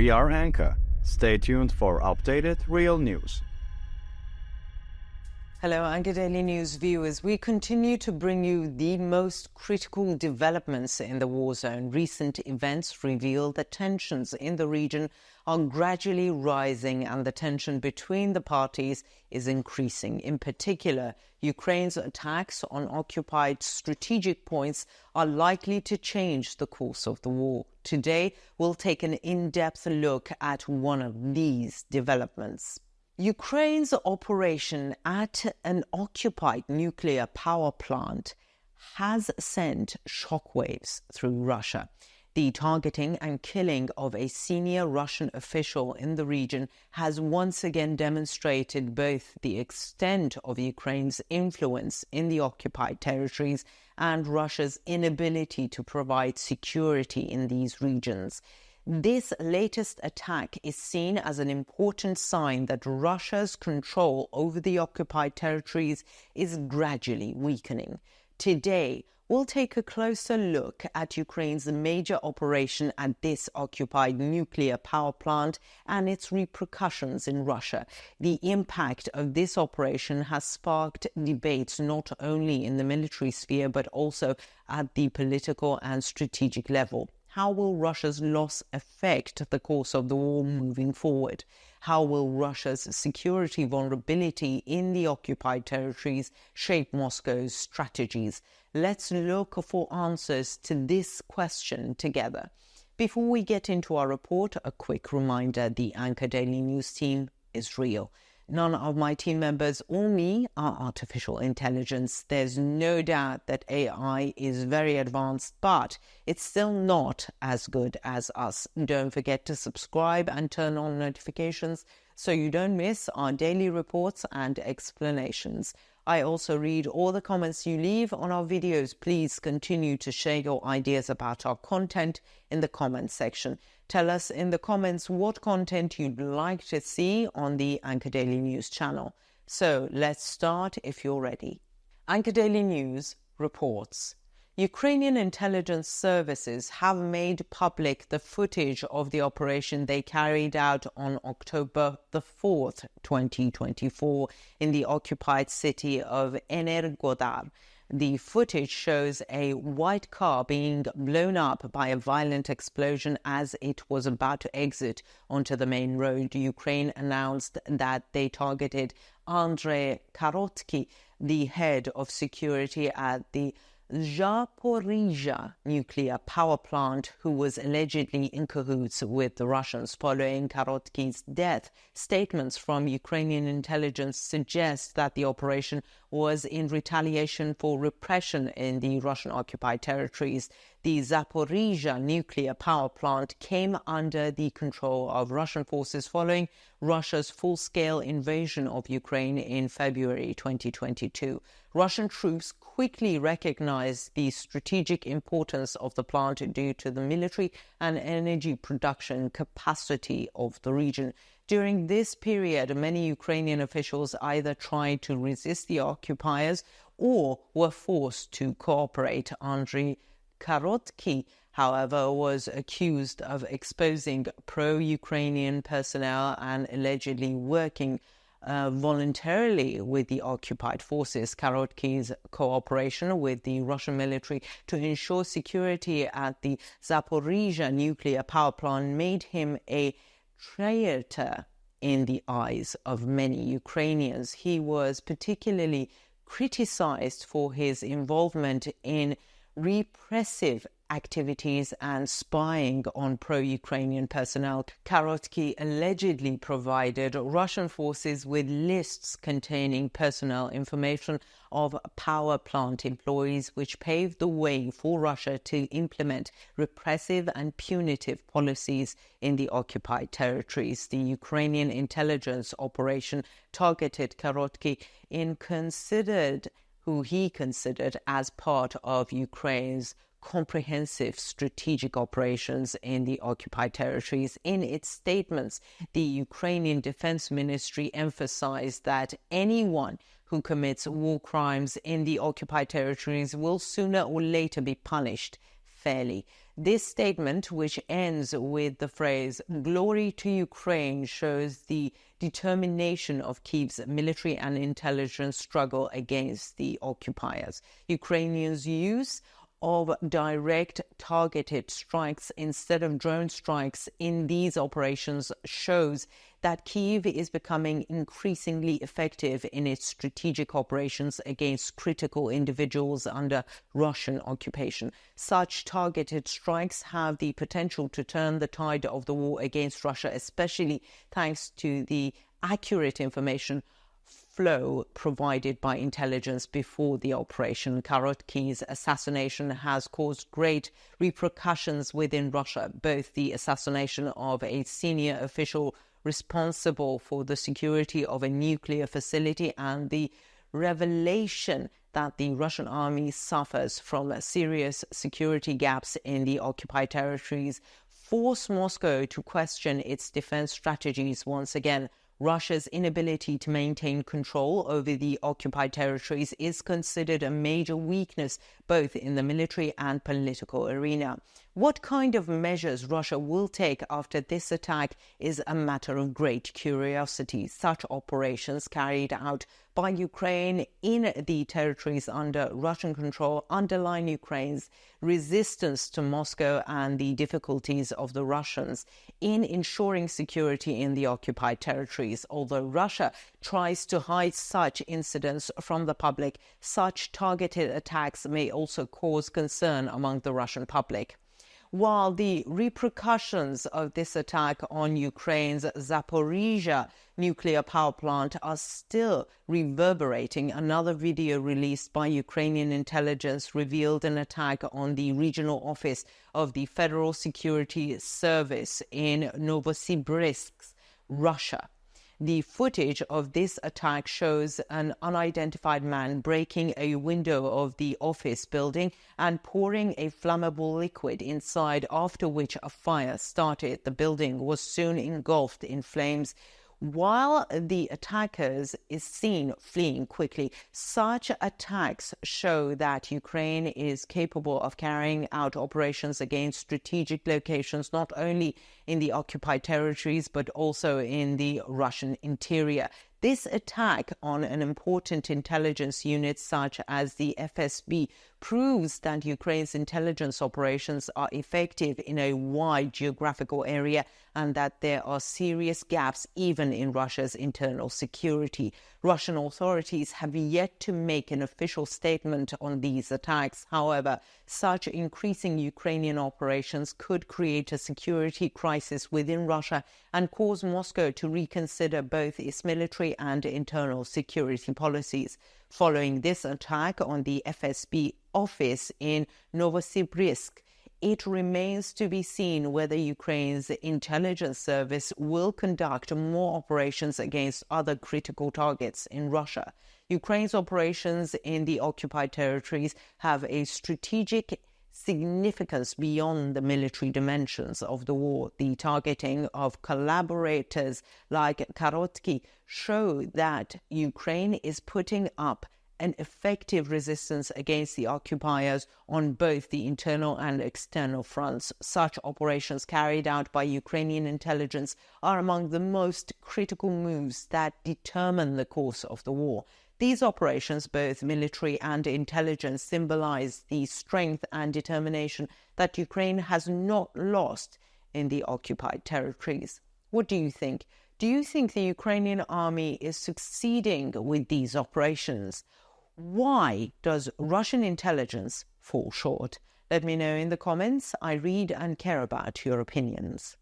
We are Anka. Stay tuned for updated real news. Hello, Anka Daily News viewers. We continue to bring you the most critical developments in the war zone. Recent events reveal that tensions in the region are gradually rising and the tension between the parties is increasing. In particular, Ukraine's attacks on occupied strategic points are likely to change the course of the war. Today, we'll take an in-depth look at one of these developments. Ukraine's operation at an occupied nuclear power plant has sent shockwaves through Russia. The targeting and killing of a senior Russian official in the region has once again demonstrated both the extent of Ukraine's influence in the occupied territories and Russia's inability to provide security in these regions. This latest attack is seen as an important sign that Russia's control over the occupied territories is gradually weakening. Today, we'll take a closer look at Ukraine's major operation at this occupied nuclear power plant and its repercussions in Russia. The impact of this operation has sparked debates not only in the military sphere but also at the political and strategic level. How will Russia's loss affect the course of the war moving forward? How will Russia's security vulnerability in the occupied territories shape Moscow's strategies? Let's look for answers to this question together. Before we get into our report, a quick reminder: the Anka Daily News team is real. None of my team members or me are artificial intelligence. There's no doubt that AI is very advanced, but it's still not as good as us. Don't forget to subscribe and turn on notifications so you don't miss our daily reports and explanations. I also read all the comments you leave on our videos. Please continue to share your ideas about our content in the comments section. Tell us in the comments what content you'd like to see on the Anka Daily News channel. So let's start if you're ready. Anka Daily News reports. Ukrainian intelligence services have made public the footage of the operation they carried out on October the 4th, 2024, in the occupied city of Energodar. The footage shows a white car being blown up by a violent explosion as it was about to exit onto the main road. Ukraine announced that they targeted Andrei Karotsky, the head of security at the Zaporizhzhia nuclear power plant, who was allegedly in cahoots with the Russians following Karotsky's death. Statements from Ukrainian intelligence suggest that the operation was in retaliation for repression in the Russian-occupied territories. The Zaporizhzhia nuclear power plant came under the control of Russian forces following Russia's full-scale invasion of Ukraine in February 2022. Russian troops quickly recognized the strategic importance of the plant due to the military and energy production capacity of the region. During this period, many Ukrainian officials either tried to resist the occupiers or were forced to cooperate. Andrei Karotsky, however, was accused of exposing pro-Ukrainian personnel and allegedly working voluntarily with the occupied forces. Karotsky's cooperation with the Russian military to ensure security at the Zaporizhzhia nuclear power plant made him a traitor in the eyes of many Ukrainians. He was particularly criticized for his involvement in repressive activities and spying on pro-Ukrainian personnel. Karotsky allegedly provided Russian forces with lists containing personnel information of power plant employees, which paved the way for Russia to implement repressive and punitive policies in the occupied territories. The Ukrainian intelligence operation targeted Karotsky who he considered as part of Ukraine's comprehensive strategic operations in the occupied territories. In its statements, the Ukrainian Defense Ministry emphasized that anyone who commits war crimes in the occupied territories will sooner or later be punished fairly. This statement, which ends with the phrase "Glory to Ukraine," shows the determination of Kyiv's military and intelligence struggle against the occupiers. Ukrainians' use of direct targeted strikes instead of drone strikes in these operations shows that Kyiv is becoming increasingly effective in its strategic operations against critical individuals under Russian occupation. Such targeted strikes have the potential to turn the tide of the war against Russia, especially thanks to the accurate information flow provided by intelligence before the operation. Karotky's assassination has caused great repercussions within Russia. Both the assassination of a senior official responsible for the security of a nuclear facility and the revelation that the Russian army suffers from serious security gaps in the occupied territories force Moscow to question its defense strategies once again. Russia's inability to maintain control over the occupied territories is considered a major weakness both in the military and political arena. What kind of measures Russia will take after this attack is a matter of great curiosity. Such operations carried out by Ukraine in the territories under Russian control underline Ukraine's resistance to Moscow and the difficulties of the Russians in ensuring security in the occupied territories. Although Russia tries to hide such incidents from the public, such targeted attacks may also cause concern among the Russian public. While the repercussions of this attack on Ukraine's Zaporizhzhia nuclear power plant are still reverberating, another video released by Ukrainian intelligence revealed an attack on the regional office of the Federal Security Service in Novosibirsk, Russia. The footage of this attack shows an unidentified man breaking a window of the office building and pouring a flammable liquid inside, after which a fire started. The building was soon engulfed in flames, while the attackers is seen fleeing quickly. Such attacks show that Ukraine is capable of carrying out operations against strategic locations not only in the occupied territories but also in the Russian interior. This attack on an important intelligence unit such as the FSB proves that Ukraine's intelligence operations are effective in a wide geographical area and that there are serious gaps even in Russia's internal security. Russian authorities have yet to make an official statement on these attacks. However, such increasing Ukrainian operations could create a security crisis within Russia and cause Moscow to reconsider both its military and internal security policies. Following this attack on the FSB office in Novosibirsk, it remains to be seen whether Ukraine's intelligence service will conduct more operations against other critical targets in Russia. Ukraine's operations in the occupied territories have a strategic significance beyond the military dimensions of the war. The targeting of collaborators like Karotsky show that Ukraine is putting up an effective resistance against the occupiers on both the internal and external fronts. Such operations carried out by Ukrainian intelligence are among the most critical moves that determine the course of the war. These operations, both military and intelligence, symbolize the strength and determination that Ukraine has not lost in the occupied territories. What do you think? Do you think the Ukrainian army is succeeding with these operations? Why does Russian intelligence fall short? Let me know in the comments. I read and care about your opinions.